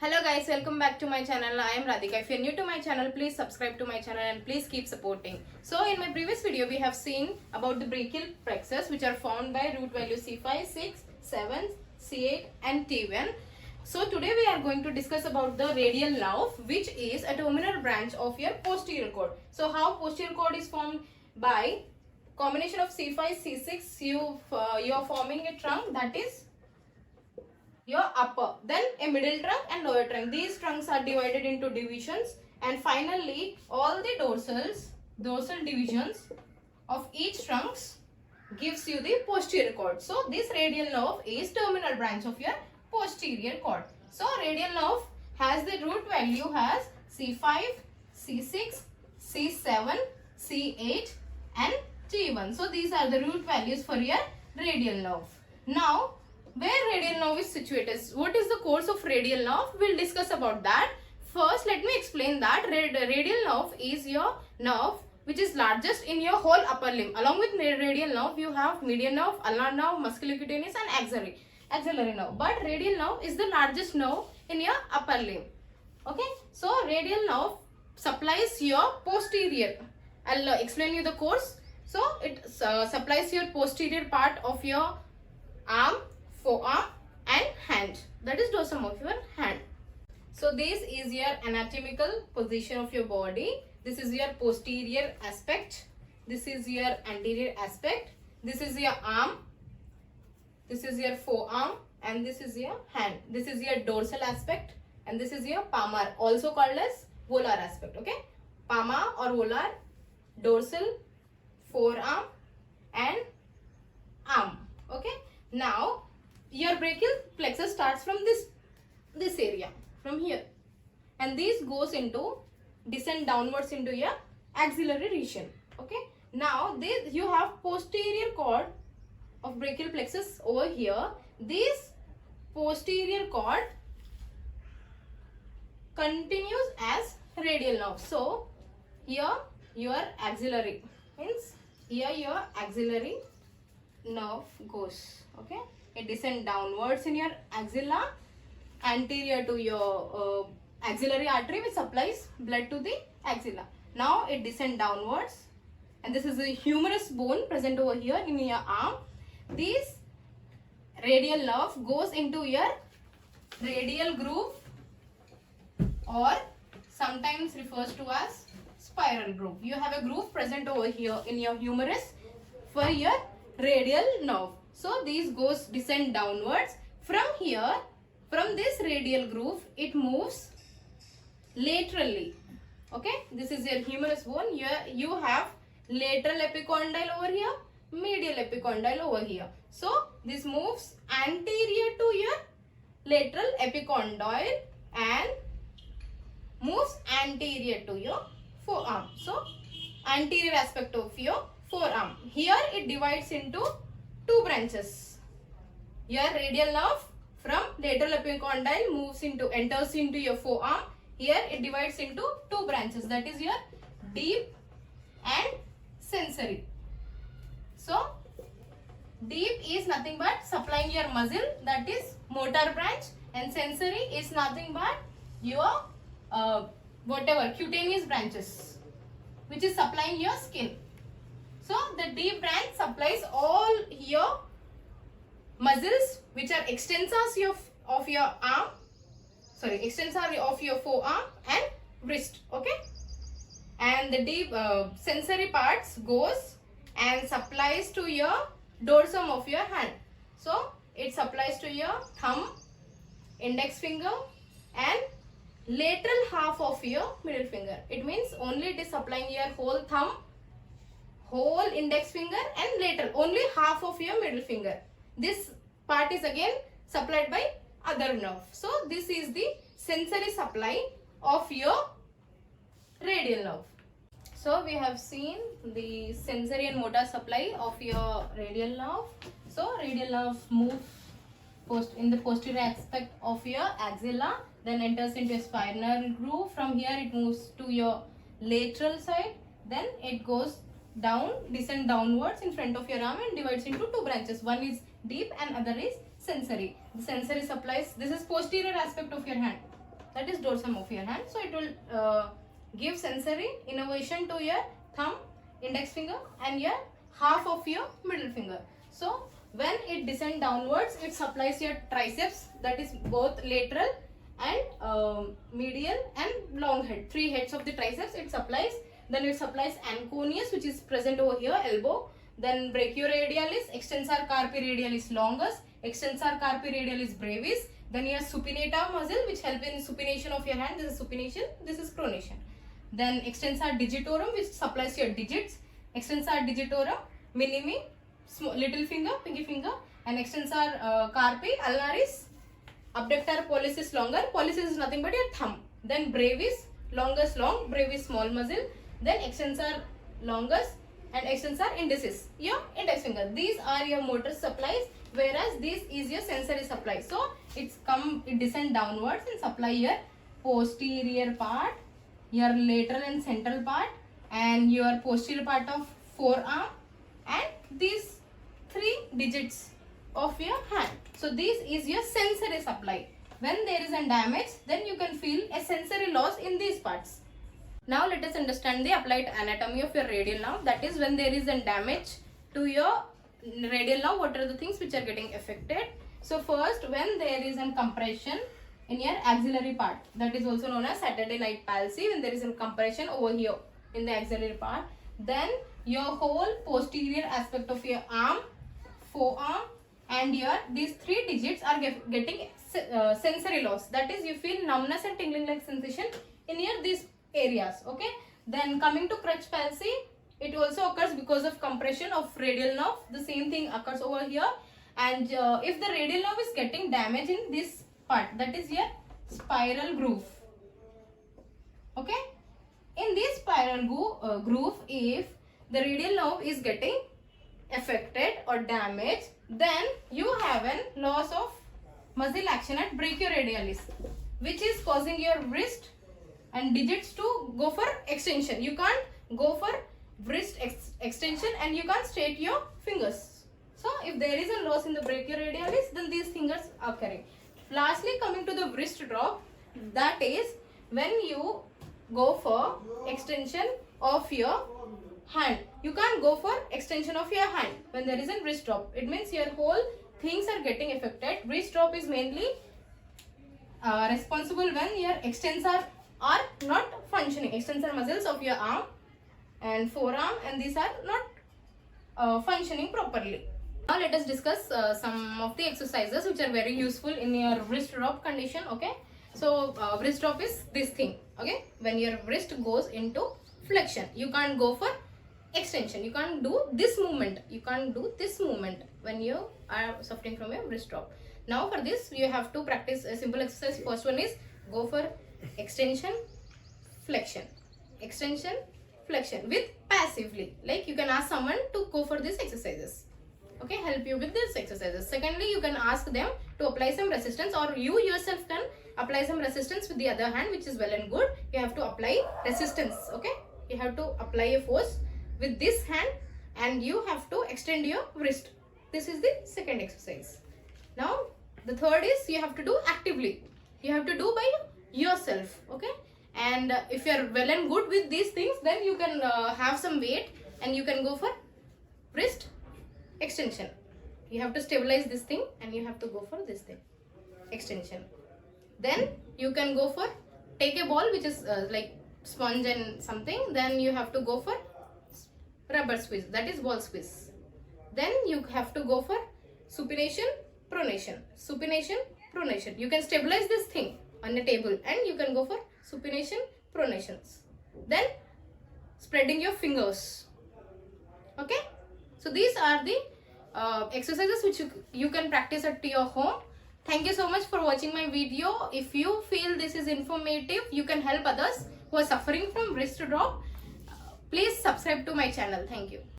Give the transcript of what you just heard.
Hello guys, welcome back to my channel. I am Radhika. If you are new to my channel, please subscribe to my channel and please keep supporting. So in my previous video, we have seen about the brachial plexus which are found by root value C5, 6, 7, C8 and T1. So today we are going to discuss about the radial nerve, which is a terminal branch of your posterior cord. So how posterior cord is formed? By combination of C5, C6, you are forming a trunk, that is your upper, then a middle trunk and lower trunk. These trunks are divided into divisions, and finally all the dorsal divisions of each trunks gives you the posterior cord. So this radial nerve is terminal branch of your posterior cord. So radial nerve has the root value has C5, C6, C7, C8 and T1. So these are the root values for your radial nerve. Now where radial nerve is situated, what is the course of radial nerve? We'll discuss about that. First, let me explain that radial nerve is your nerve which is largest in your whole upper limb. Along with radial nerve, you have median nerve, ulnar nerve, musculocutaneous and axillary nerve. But radial nerve is the largest nerve in your upper limb. Okay, so radial nerve supplies your posterior. I'll explain you the course. So it supplies your posterior part of your arm, forearm and hand, that is dorsum of your hand. So this is your anatomical position of your body. This is your posterior aspect, this is your anterior aspect, this is your arm, this is your forearm and this is your hand. This is your dorsal aspect and this is your palmar, also called as volar aspect. Okay, palmar or volar, dorsal, forearm and arm. Okay, now your brachial plexus starts from this area, from here, and this goes into descend downwards into your axillary region. Okay, now this you have posterior cord of brachial plexus over here. This posterior cord continues as radial nerve. So here your axillary means here your axillary nerve goes. Okay, it descends downwards in your axilla, anterior to your axillary artery which supplies blood to the axilla. Now it descends downwards, and this is a humerus bone present over here in your arm. This radial nerve goes into your radial groove, or sometimes refers to as spiral groove. You have a groove present over here in your humerus for your radial nerve. So this goes descend downwards. From here, from this radial groove, it moves laterally. Okay, this is your humerus bone. Here you have lateral epicondyle over here, medial epicondyle over here. So this moves anterior to your lateral epicondyle and moves anterior to your forearm. So anterior aspect of your forearm. Here it divides into two branches. Your radial nerve from lateral epicondyle enters into your forearm. Here it divides into two branches, that is your deep and sensory. So deep is nothing but supplying your muscle, that is motor branch, and sensory is nothing but your cutaneous branches which is supplying your skin. So the deep branch supplies all your muscles which are extensors of your arm, extensor of your forearm and wrist. Okay, and the deep sensory parts goes and supplies to your dorsum of your hand. So it supplies to your thumb, index finger and lateral half of your middle finger. It means only it is supplying your whole thumb, whole index finger and lateral, only half of your middle finger. This part is again supplied by other nerve. So this is the sensory supply of your radial nerve. So we have seen the sensory and motor supply of your radial nerve. So radial nerve moves in the posterior aspect of your axilla, then enters into a spinal groove. From here it moves to your lateral side, then it goes down, descend downwards in front of your arm and divides into two branches. One is deep and other is sensory. The sensory supplies, this is posterior aspect of your hand. that is dorsum of your hand. So it will give sensory innervation to your thumb, index finger and your half of your middle finger. So when it descends downwards, it supplies your triceps, that is both lateral and medial and long head, 3 heads of the triceps it supplies. Then it supplies anconeus, which is present over here, elbow. Then brachioradialis, extensor carpi radialis longus, extensor carpi radialis brevis. Then your supinata muscle, which help in supination of your hand. This is supination, this is pronation. Then extensor digitorum, which supplies your digits. Extensor digitorum minimi, little finger, pinky finger, and extensor carpi ulnaris, abductor pollicis longa. Pollicis is nothing but your thumb. Then brevis, longus long, brevis small muscle. Then extensor longus and extensor indicis, your index finger. These are your motor supplies, whereas this is your sensory supply. So it descend downwards and supply your posterior part, your lateral and central part, and your posterior part of forearm, and these 3 digits of your hand. So this is your sensory supply. When there is a damage, then you can feel a sensory loss in these parts. Now let us understand the applied anatomy of your radial nerve. That is, when there is a damage to your radial nerve, what are the things which are getting affected? So first, when there is a compression in your axillary part, that is also known as Saturday night palsy, when there is a compression over here in the axillary part, then your whole posterior aspect of your arm, forearm and your these 3 digits are getting sensory loss. That is, you feel numbness and tingling like sensation in your these areas. Okay. Then coming to crutch palsy, it also occurs because of compression of radial nerve. The same thing occurs over here. And if the radial nerve is getting damage in this part, that is your spiral groove. Okay. In this spiral groove, if the radial nerve is getting affected or damaged, then you have a loss of muscle action at brachioradialis, which is causing your wrist and digits to go for extension. You can't go for wrist extension and you can't straight your fingers. So if there is a loss in the brachioradialis, then these fingers are occurring. Lastly, coming to the wrist drop, that is when you go for extension of your hand. You can't go for extension of your hand when there is a wrist drop. It means your whole things are getting affected. Wrist drop is mainly responsible when your extensor are not functioning, extensor muscles of your arm and forearm, and these are not functioning properly. Now let us discuss some of the exercises which are very useful in your wrist drop condition. Okay, so wrist drop is this thing. Okay, when your wrist goes into flexion, you can't go for extension, you can't do this movement, you can't do this movement when you are suffering from a wrist drop. Now for this you have to practice a simple exercise. First one is go for extension, flexion, extension, flexion with passively. Like you can ask someone to go for these exercises. Okay, help you with these exercises. Secondly, you can ask them to apply some resistance, or you yourself can apply some resistance with the other hand, which is well and good. You have to apply resistance. Okay, you have to apply a force with this hand and you have to extend your wrist. This is the second exercise. Now the third is you have to do actively. You have to do by yourself. Okay, and if you are well and good with these things, then you can have some weight and you can go for wrist extension. You have to stabilize this thing and you have to go for this thing, extension. Then you can go for take a ball which is like sponge and something, then you have to go for rubber squeeze, that is ball squeeze. Then you have to go for supination, pronation, supination, pronation. You can stabilize this thing on a table and you can go for supination, pronations. Then spreading your fingers. Okay, so these are the exercises which you can practice at your home. Thank you so much for watching my video. If you feel this is informative, you can help others who are suffering from wrist drop. Please subscribe to my channel. Thank you.